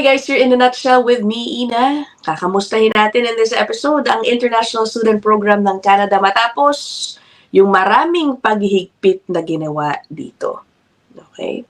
Okay guys, you're in a nutshell with me, Ina. Kakamustahin natin in this episode ang International Student Program ng Canada matapos yung maraming paghihigpit na ginawa dito. Okay?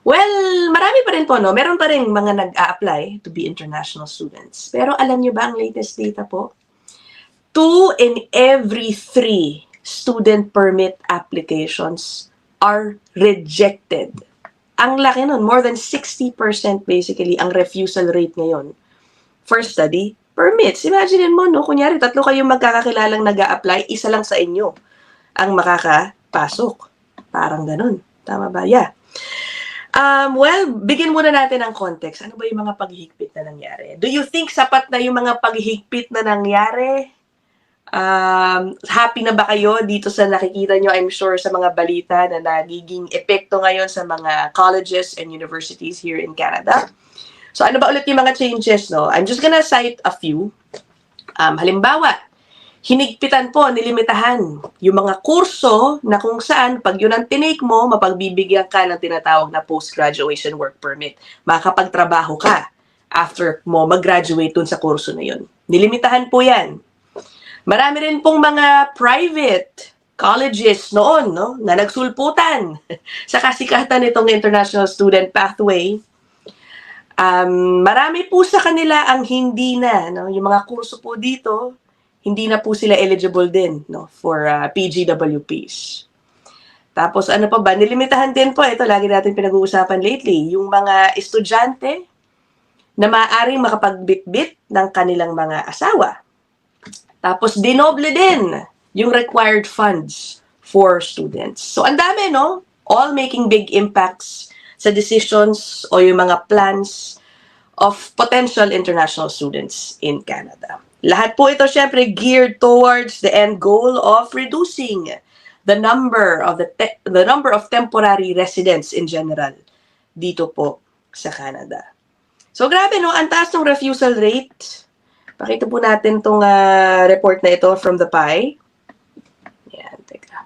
Well, marami pa rin po, no? Meron pa rin mga nag-a-apply to be international students. Pero alam nyo ba ang latest data po? 2 in every 3 student permit applications are rejected. Ang laki nun, more than 60% basically ang refusal rate ngayon for study permits. Imagine mo, no? Kunyari, 3 kayong magkakakilalang nag-a-apply, isa lang sa inyo ang makakapasok. Parang ganun. Tama ba? Yeah. Well, bigyan muna natin ang context. Ano ba yung mga paghihigpit na nangyari? Do you think sapat na yung mga paghihigpit na nangyari? Happy na ba kayo dito sa nakikita nyo, I'm sure, sa mga balita na nagiging epekto ngayon sa mga colleges and universities here in Canada? So, ano ba ulit yung mga changes, no? I'm just gonna cite a few. Halimbawa, hinigpitan po, nilimitahan yung mga kurso na kung saan, pag yun ang tinake mo, mapagbibigyan ka ng tinatawag na post-graduation work permit. Makakapagtrabaho ka after mo mag-graduate dun sa kurso na yun. Nilimitahan po yan. Marami rin pong mga private colleges noon, no, na nagsulputan sa kasikatan nitong International Student Pathway. Marami po sa kanila ang hindi na, no, yung mga kurso po dito, hindi na po sila eligible din, no, for PGWPs. Tapos ano pa ba, nilimitahan din po, ito lagi natin pinag-uusapan lately, yung mga estudyante na maaaring makapagbitbit ng kanilang mga asawa. Tapos, dinoble din yung required funds for students. So, ang dami, no? All making big impacts sa decisions o yung mga plans of potential international students in Canada. Lahat po ito, syempre, geared towards the end goal of reducing the number of temporary residents in general dito po sa Canada. So, grabe, no? Ang taas ng refusal rate. Pakita po natin itong report na ito from the PAI. Yan, teka.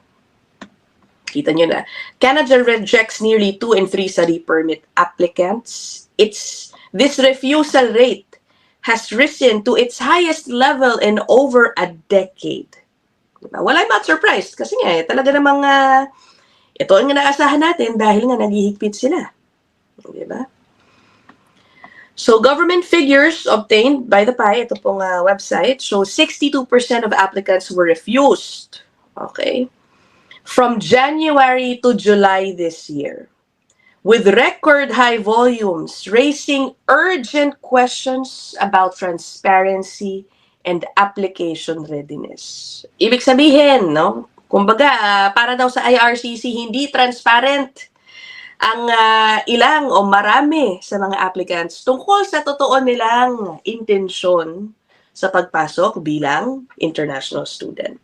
Kita nyo na. Canada rejects nearly 2 in 3 study permit applicants. This refusal rate has risen to its highest level in over a decade. Well, I'm not surprised kasi nga, talaga namang ito ang naasahan natin dahil nga naghihigpit sila. Diba? So, government figures obtained by the PAI, ito pong website, show 62% of applicants were refused. Okay? From January to July this year. With record high volumes, raising urgent questions about transparency and application readiness. Ibig sabihin, no? Kumbaga, para daw sa IRCC, hindi transparent ang ilang o marami sa mga applicants tungkol sa totoo nilang intensyon sa pagpasok bilang international student.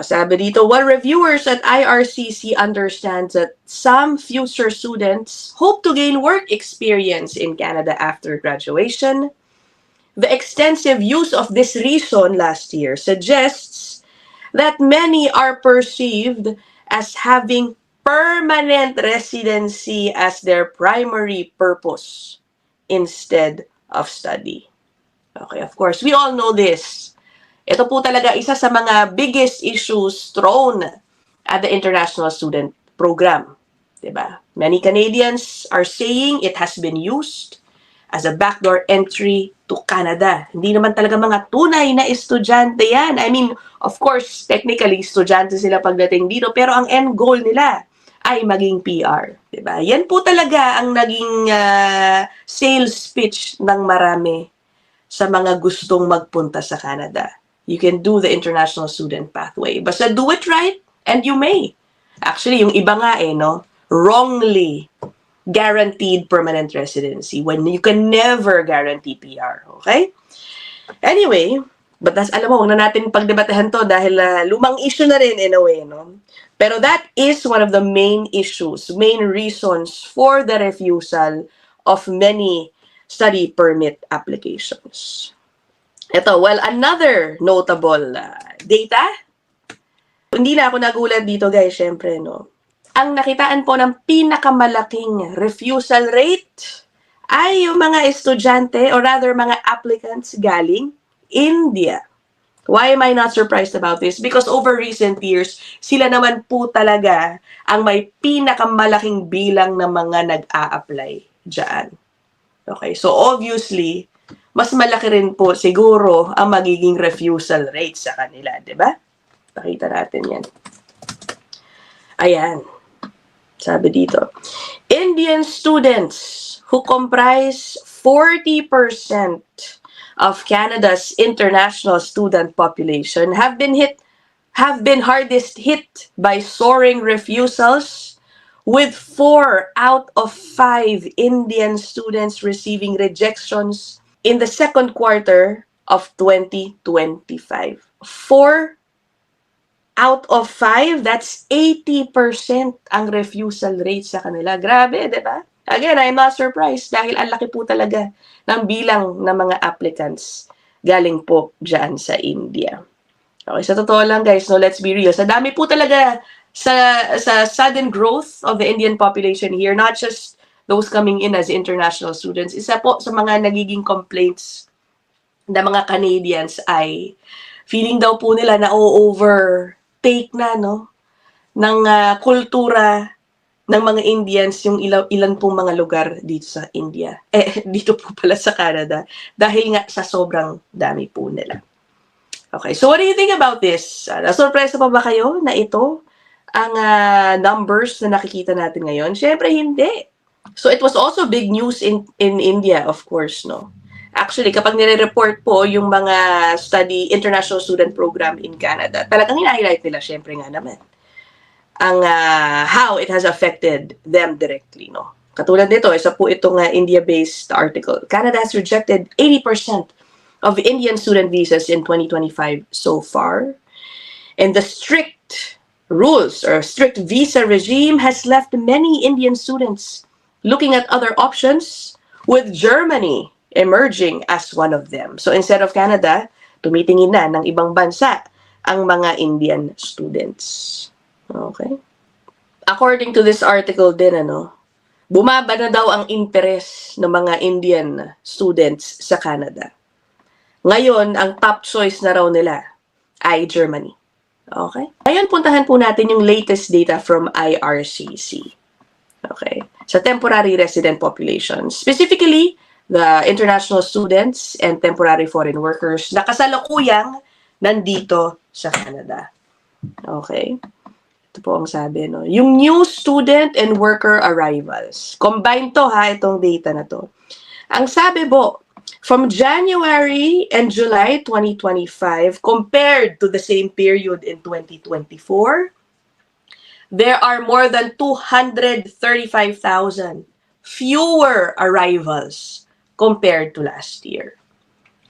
Sabi dito, while reviewers at IRCC understand that some future students hope to gain work experience in Canada after graduation, the extensive use of this reason last year suggests that many are perceived as having permanent residency as their primary purpose instead of study. Okay, of course, we all know this. Ito po talaga isa sa mga biggest issues thrown at the International Student Program. Diba? Many Canadians are saying it has been used as a backdoor entry to Canada. Hindi naman talaga mga tunay na estudyante yan. I mean, of course, technically, estudyante sila pagdating dito, pero ang end goal nila ay maging PR. Diba? Yan po talaga ang naging sales pitch ng marami sa mga gustong magpunta sa Canada. You can do the International Student Pathway. Basta do it right, and you may. Actually, yung iba nga no? Wrongly guaranteed permanent residency when you can never guarantee PR. Okay? Anyway, but alam mo, huwag na natin pagdebatehan to dahil lumang issue na rin in a way, no? Pero that is one of the main issues, main reasons for the refusal of many study permit applications. Ito, well, another notable data. Hindi na ako nagulat dito, guys, syempre, no? Ang nakitaan po ng pinakamalaking refusal rate ay yung mga estudyante or rather mga applicants galing India. Why am I not surprised about this? Because over recent years, sila naman po talaga ang may pinakamalaking bilang ng mga nag-a-apply dyan. Okay, so obviously, mas malaki rin po siguro ang magiging refusal rate sa kanila, di ba? Pakita natin yan. Ayan. Sabi dito, Indian students who comprise 40% of Canada's international student population have been hardest hit by soaring refusals, with 4 out of 5 Indian students receiving rejections in the second quarter of 2025. 4 out of 5, that's 80% ang refusal rate sa kanila. Grabe, di ba? Again, I'm not surprised dahil ang laki po talaga ng bilang ng mga applicants galing po dyan sa India. Okay, sa totoo lang guys, no, let's be real. Sa dami po talaga sa sudden growth of the Indian population here, not just those coming in as international students, isa po sa mga nagiging complaints ng mga Canadians ay feeling daw po nila na overtake na, no, ng kultura ng mga Indians yung ilan pong mga lugar dito sa India. Dito po pala sa Canada. Dahil nga sa sobrang dami po nila. Okay, so what do you think about this? Nasurpresa pa ba kayo na ito ang numbers na nakikita natin ngayon? Siyempre, hindi. So it was also big news in India, of course, no? Actually, kapag nire-report po yung mga international student program in Canada, talagang hina-highlight nila, syempre nga naman, ang how it has affected them directly, no? Katulad nito, isa po itong India-based article. Canada has rejected 80% of Indian student visas in 2025 so far. And the strict rules or strict visa regime has left many Indian students looking at other options, with Germany emerging as one of them. So instead of Canada, tumitingin na ng ibang bansa ang mga Indian students. Okay? According to this article din, bumaba na daw ang interest ng mga Indian students sa Canada. Ngayon, ang top choice na raw nila ay Germany. Okay? Ngayon, puntahan po natin yung latest data from IRCC. Okay? Sa temporary resident population. Specifically, the international students and temporary foreign workers na kasalukuyang nandito sa Canada. Okay? Ito po ang sabi, no? Yung new student and worker arrivals. Combine to ha, itong data na to. Ang sabi po, from January and July 2025, compared to the same period in 2024, there are more than 235,000 fewer arrivals compared to last year.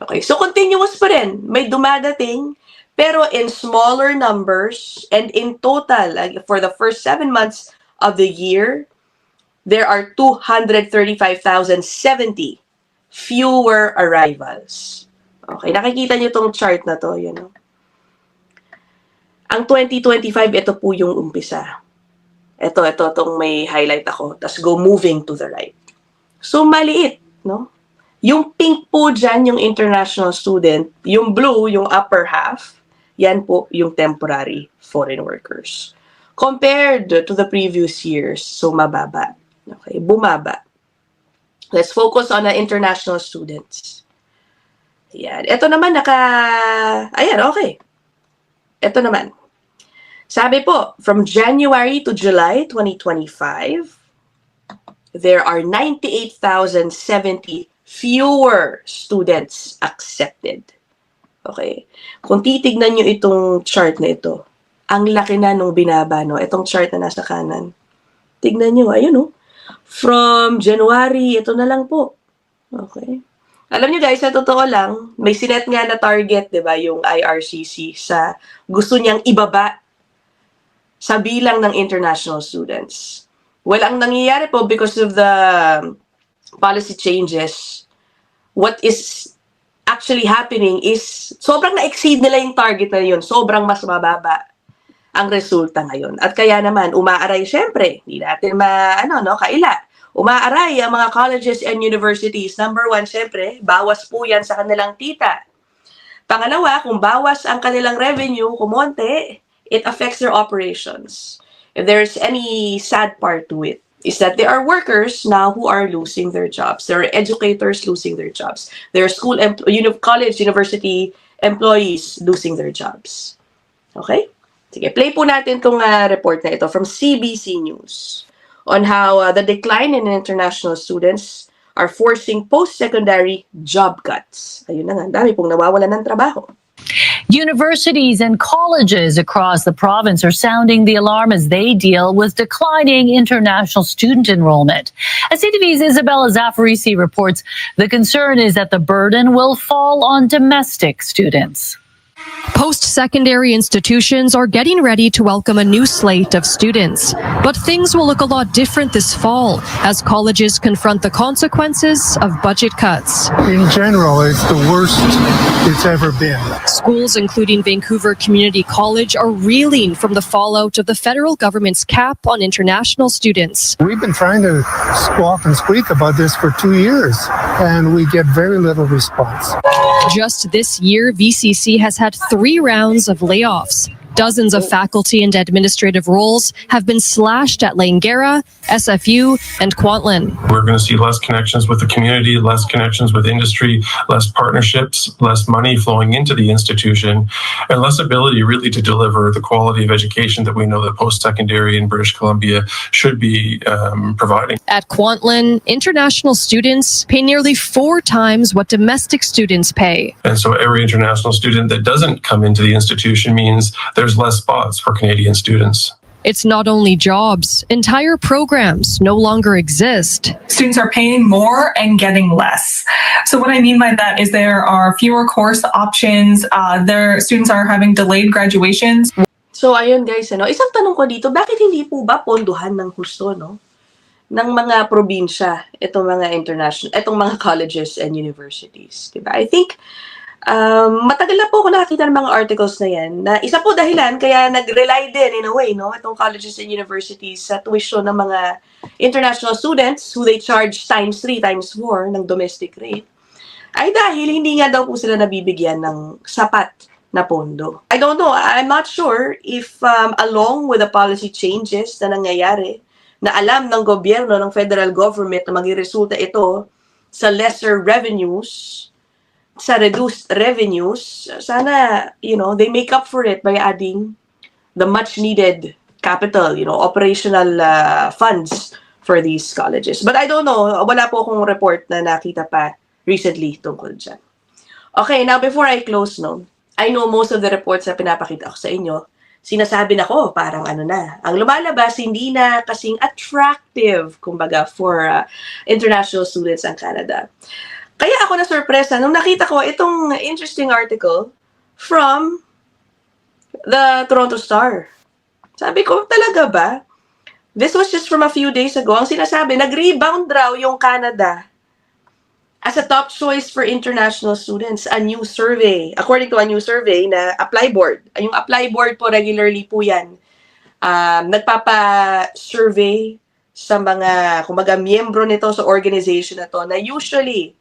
Okay, so continuous pa rin. May dumadating, pero in smaller numbers, and in total, for the first 7 months of the year, there are 235,070 fewer arrivals. Okay, nakikita niyo tong chart na to, Ang 2025, ito po yung umpisa. Itong may highlight ako. Tapos go moving to the right. So, maliit, no? Yung pink po dyan, yung international student. Yung blue, yung upper half. Yan po yung temporary foreign workers. Compared to the previous years, so mababa. Okay, bumaba. Let's focus on the international students. Ayan. Ito naman ayan, okay. Ito naman. Sabi po, from January to July 2025, there are 98,070 fewer students accepted. Okay. Kung titignan nyo itong chart na ito, ang laki na nung binaba, no? Itong chart na nasa kanan. Tignan nyo, ayun, From January, ito na lang po. Okay. Alam niyo guys, sa totoo lang, may sinet nga na target, di ba, yung IRCC sa gusto niyang ibaba sa bilang ng international students. Well, ang nangyayari po because of the policy changes, what is actually happening is sobrang na-exceed nila yung target na yun. Sobrang mas mababa ang resulta ngayon. At kaya naman, umaaray syempre, hindi natin kaila. Umaaray ang mga colleges and universities. Number one, syempre, bawas po yan sa kanilang kita. Pangalawa, kung bawas ang kanilang revenue, kumonte, it affects their operations. If there's any sad part to it, is that there are workers now who are losing their jobs. There are educators losing their jobs. There are college, university employees losing their jobs. Okay? Sige, play po natin itong report na ito from CBC News on how the decline in international students are forcing post-secondary job cuts. Ayun na nga, dami pong nawawalan ng trabaho. Universities and colleges across the province are sounding the alarm as they deal with declining international student enrollment. As CTV's Isabella Zaffarisi reports, the concern is that the burden will fall on domestic students. Post-secondary institutions are getting ready to welcome a new slate of students. But things will look a lot different this fall as colleges confront the consequences of budget cuts. In general, it's the worst it's ever been. Schools, including Vancouver Community College, are reeling from the fallout of the federal government's cap on international students. We've been trying to squawk and squeak about this for 2 years, and we get very little response. Just this year, VCC has had 3 rounds of layoffs. Dozens of faculty and administrative roles have been slashed at Langara, SFU, and Kwantlen. We're going to see less connections with the community, less connections with industry, less partnerships, less money flowing into the institution, and less ability really to deliver the quality of education that we know that post-secondary in British Columbia should be providing. At Kwantlen, international students pay nearly 4 times what domestic students pay. And so every international student that doesn't come into the institution means there's less spots for Canadian students. It's not only jobs, entire programs no longer exist. Students are paying more and getting less. So what I mean by that is there are fewer course options. Their students are having delayed graduations. So, ayun guys, isang tanong ko dito, bakit hindi po ba ponduhan ng husto, no? Ng mga probinsya, itong mga itong mga colleges and universities, diba? I think, matagal na po ako nakakita ng mga articles na yan, na isa po dahilan, kaya nag-rely din in a way, no, itong colleges and universities sa tuition ng mga international students who they charge times 3, times 4 ng domestic rate, ay dahil hindi nga daw po sila nabibigyan ng sapat na pondo. I don't know, I'm not sure if along with the policy changes na nangyayari, na alam ng gobyerno, ng federal government na magresulta ito sa lesser revenues, sa reduced revenues, sana, they make up for it by adding the much needed capital, operational funds for these colleges. But I don't know, wala po akong report na nakita pa recently tungkol dyan. Okay, now before I close, I know most of the reports na pinapakita ko sa inyo, sinasabi na ko, parang ang lumalabas, hindi na kasing attractive, kumbaga, for international students ang Canada. Kaya ako na-surpresa nung nakita ko itong interesting article from the Toronto Star. Sabi ko, talaga ba? This was just from a few days ago. Ang sinasabi, nag-rebound raw yung Canada as a top choice for international students. A new survey. According to a new survey na Apply Board. Yung Apply Board po, regularly po yan. Nagpapa-survey sa mga, kumbaga, miyembro nito sa organization na to na usually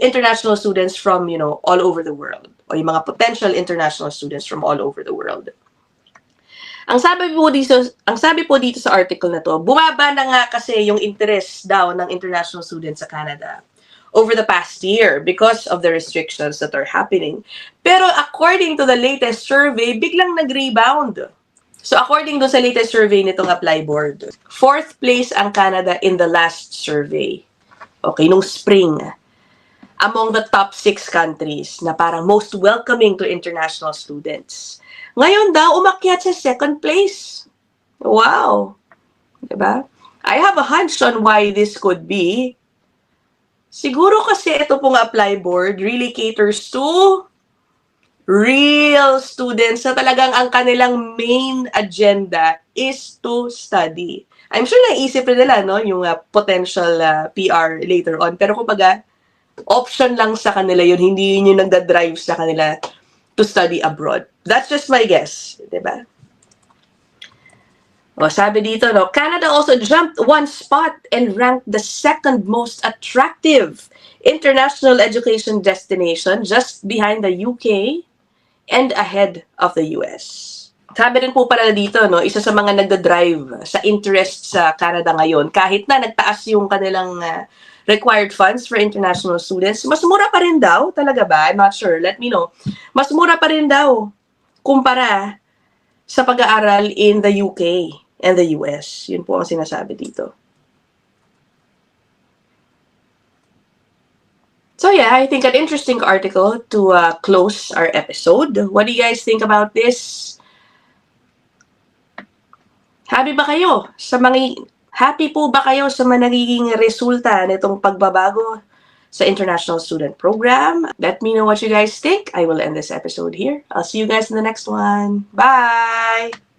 international students from, all over the world. O yung mga potential international students from all over the world. Ang sabi po dito sa article na to, bumaba na nga kasi yung interest daw ng international students sa Canada over the past year because of the restrictions that are happening. Pero according to the latest survey, biglang nag-rebound. So according to sa latest survey nitong Apply Board, 4th place ang Canada in the last survey. Okay, nung spring. Among the top 6 countries na parang most welcoming to international students. Ngayon daw, umakyat sa 2nd place. Wow! Diba? I have a hunch on why this could be. Siguro kasi ito pong Apply Board really caters to real students na talagang ang kanilang main agenda is to study. I'm sure naisip rin nila, yung potential PR later on. Pero kumbaga, option lang sa kanila yun, hindi yun yung nagda-drive sa kanila to study abroad. That's just my guess, diba? O, sabi dito, no, Canada also jumped one spot and ranked the second most attractive international education destination, just behind the UK and ahead of the US. Sabi rin po pala dito, no, isa sa mga nagda-drive sa interest sa Canada ngayon, kahit na nagtaas yung kanilang required funds for international students, mas mura pa rin daw, talaga ba? I'm not sure, let me know. Mas mura pa rin daw kumpara sa pag-aaral in the UK and the US. Yun po ang sinasabi dito. So yeah, I think an interesting article to close our episode. What do you guys think about this? Happy po ba kayo sa mga nagiging resulta nitong pagbabago sa International Student Program? Let me know what you guys think. I will end this episode here. I'll see you guys in the next one. Bye!